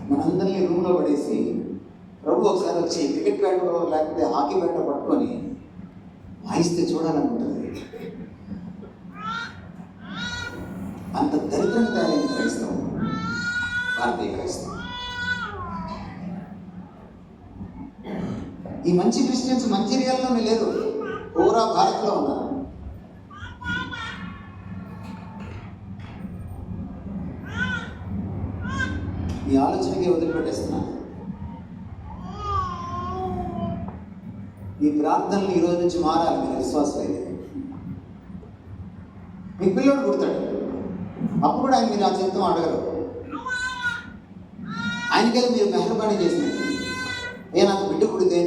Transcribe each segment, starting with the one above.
మనందరినీ రూమ్లో పడేసి ప్రభు ఒకసారి వచ్చి క్రికెట్ బ్యాట్ లేకపోతే హాకీ బ్యాట్ పట్టుకొని వాయిస్తే చూడాలనుకుంటుంది. అంత దరిద్రంగా తయారైంది క్రైస్తవం, భారతీయ క్రైస్తవం. ఈ మంచి క్రిస్టియన్స్ మంచిర్యాలలోనే లేరు, పూరా భారత్లో ఉన్నారు. ఈ ఆలోచనకి వదిలిపెట్టేస్తున్నాను. ఈ ప్రార్థనలు ఈ రోజు నుంచి మారాలి. మీరు విశ్వాసం అయితే మీ పిల్లోడు పుడతాడు, అప్పుడు కూడా ఆయన మీరు ఆ చిత్తం అడగరు. ఆయనకెళ్ళి మీరు మెహర్బానీ చేసినట్టు, నాకు బిడ్డ పుడితే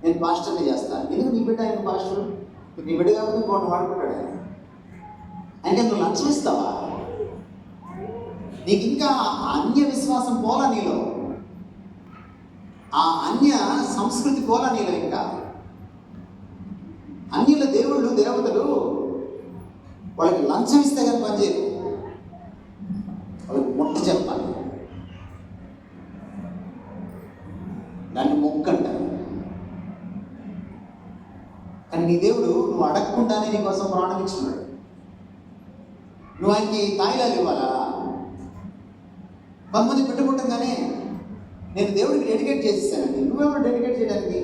నేను పాస్టర్ని చేస్తాను. ఎందుకు నీ బిడ్డ ఆయన పాస్టర్? నీ బిడ్డ కాకపోతే ఇంకోటి వాడుకుంటాడు ఆయన. ఆయనకి నువ్వు లంచం ఇస్తావా? నీకు ఇంకా అన్య విశ్వాసం పోలా నీలో, ఆ అన్య సంస్కృతి పోలా నీలో. ఇంకా అన్యుల దేవుళ్ళు దేవతలు వాళ్ళకి లంచం ఇస్తే కానీ పనిచేయరు, వాళ్ళకి మొట్ట చెప్పాలి, దాన్ని మొక్కు అంటారు. కానీ నీ దేవుడు నువ్వు అడగకుండానే నీ కోసం ప్రాణం ఇచ్చున్నాడు. నువ్వు ఆయనకి తాయిలాలు ఇవ్వాలా? కొంతమంది పెట్టుకుంటుందనే నేను దేవుడికి డెడికేట్ చేసేసానండి. నువ్వెవరు డెడికేట్ చేయడానికి?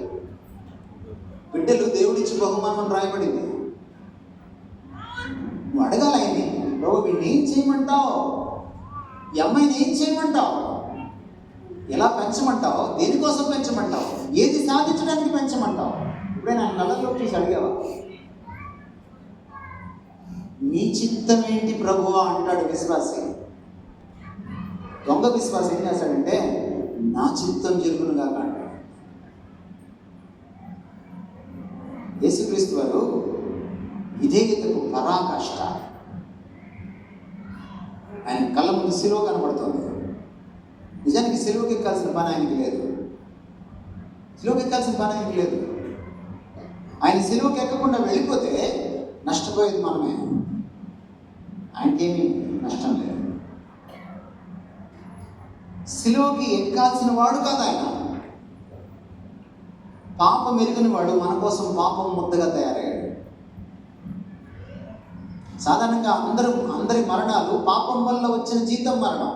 బిడ్డలు దేవుడిచ్చి బహుమానం రాయబడింది. నువ్వు అడగాలి ఆయన్ని, ప్రభు వీడిని ఏం చేయమంటావు, ఈ అమ్మాయిని ఏం చేయమంటావు, ఎలా పెంచమంటావు, దేనికోసం పెంచమంటావు, ఏది సాధించడానికి పెంచమంటావు? ఇప్పుడే నా కళ్ళలో చూసి అడిగావా? నీ చిత్తం ఏంటి ప్రభువా అంటాడు విశ్వాసి. దొంగ విశ్వాసం ఏం చేస్తాడంటే నా చిత్తం జరుగునుగా అంటాడు. యేసుక్రీస్తు వారు విధేయతకు పరాకాష్ట. ఆయన కళ్ళ ముందు సిలువ కనబడుతుంది. నిజానికి సిలువకి ఎక్కాల్సిన పని ఆయనకి లేదు, సిలువకి ఎక్కాల్సిన పని ఆయనకి లేదు. ఆయన సిలువకి ఎక్కకుండా వెళ్ళిపోతే నష్టపోయేది మనమే, ఆయనకేమీ నష్టం లేదు. సిలువకి ఎక్కాల్సిన వాడు కాదు ఆయన, పాపం ఎరుగని వాడు మన కోసం పాపం ముద్దగా తయారయ్యాడు. సాధారణంగా అందరి మరణాలు పాపం వల్ల వచ్చిన జీతం మరణం.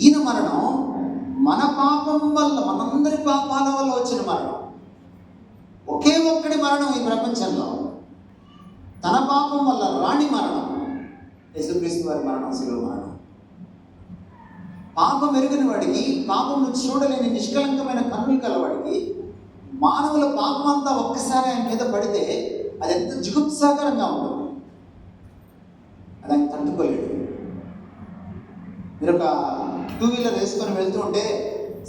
ఈయన మరణం మన పాపం వల్ల, మనందరి పాపాల వల్ల వచ్చిన మరణం. ఒకే ఒక్కడి మరణం ఈ ప్రపంచంలో, తన పాపం వల్ల రాణి మరణం, యేసుక్రీస్తు వారి మరణం, శిలువ మరణం. పాపం ఎరుగని వాడికి, పాపంను చూడలేని నిష్కలంకమైన కన్నులు కలవాడికి, మానవుల పాపం అంతా ఒక్కసారి ఆయన మీద పడితే అది ఎంత జుగుప్సాకరంగా ఉంటుంది, అది ఆయన తట్టుకోలేడు. మీరు ఒక 2 వీలర్ వేసుకొని వెళ్తూ ఉంటే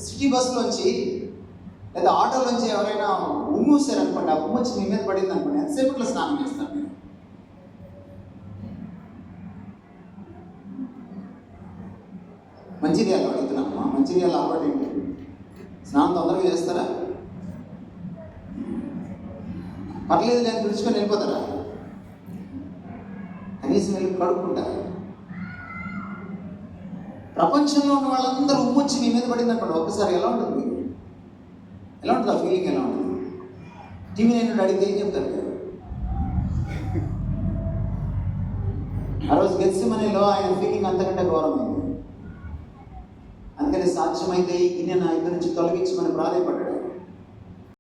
సిటీ బస్సులోంచి లేదా ఆటోలోంచి ఎవరైనా ఉమ్మూసారనుకోండి, ఆ ఉమ్ము వచ్చి మీ మీద పడింది అనుకోండి, ఎంతసేపట్లో స్నానం చేస్తారు మీరు? మంచిర్యాల అడుగుతున్నామ్మా, మంచిర్యాల అలవాటు ఏంటి? స్నానం తొందరగా చేస్తారా? పర్లేదు నేను పిలుచుకొని వెళ్ళిపోతారా? కనీసం వెళ్ళి కడుక్కుంటారా? ప్రపంచంలో ఉన్న వాళ్ళందరూ ఉమ్మొచ్చి మీ మీద పడింది అనుకోండి, ఒక్కసారి ఎలా ఉంటుంది? ఎలా ఉంటుంది ఆ ఫీలింగ్? ఎలా ఉంటుంది? టీవీ నేను అడిగితే ఏం చెప్తారు మీరు? ఆ రోజు గెత్సెమనీలో ఆయన ఫీలింగ్ అంతకంటే ఘోరమైంది. అందుకని సాధ్యమైతే ఈయన నా ఇద్దరి నుంచి తొలగించమని ప్రాధాయపడ్డాడు.